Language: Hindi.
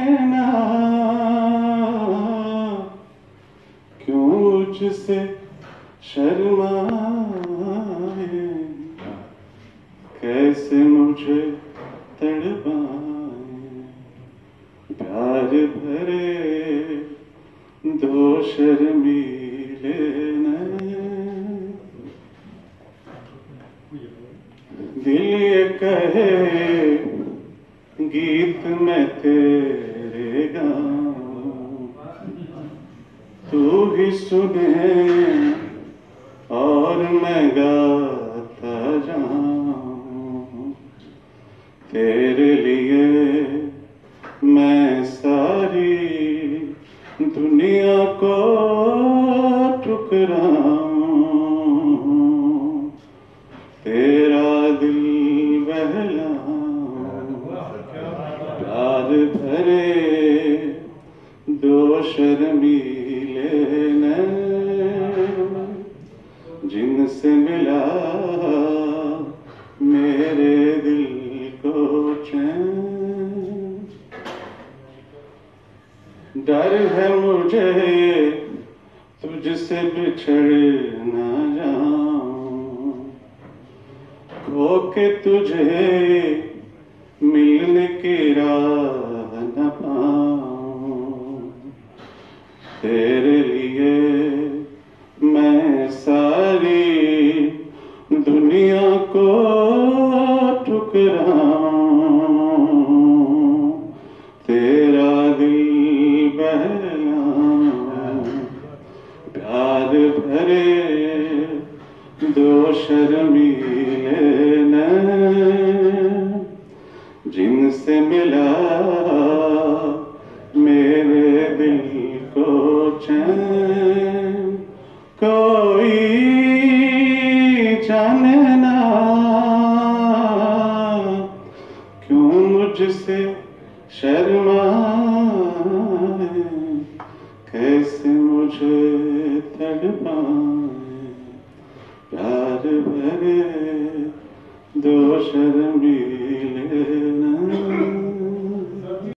जाने ना क्यों मुझसे शर्माए, कैसे मुझे तड़पाए, प्यार भरे दो शर्मीले नैन। दिल ये कहे गीत मैं तेरे गाऊं, तू ही सुने और मैं गाता जाऊं। तेरे लिए मैं सारी दुनिया को ठुकराऊं, तेरा दिल बहलाऊं, प्यार भरे दो शर्मीले नैन, जिनसे मिला मेरे दिल को चैन। डर है मुझे तुझसे बिछड़ ना जाऊं, खो के तुझे मिलने की राह न पाऊं। तेरे लिए मैं सारी दुनिया को ठुकराऊं, तेरा दिल बहलाऊं, प्यार भरे दो शर्मीले नैन, जिनसे मिला मेरे दिल को चैन। कोई जाने ना क्यों मुझसे शर्माए, कैसे मुझे तड़पाए, प्यार भरे दो शर्मीले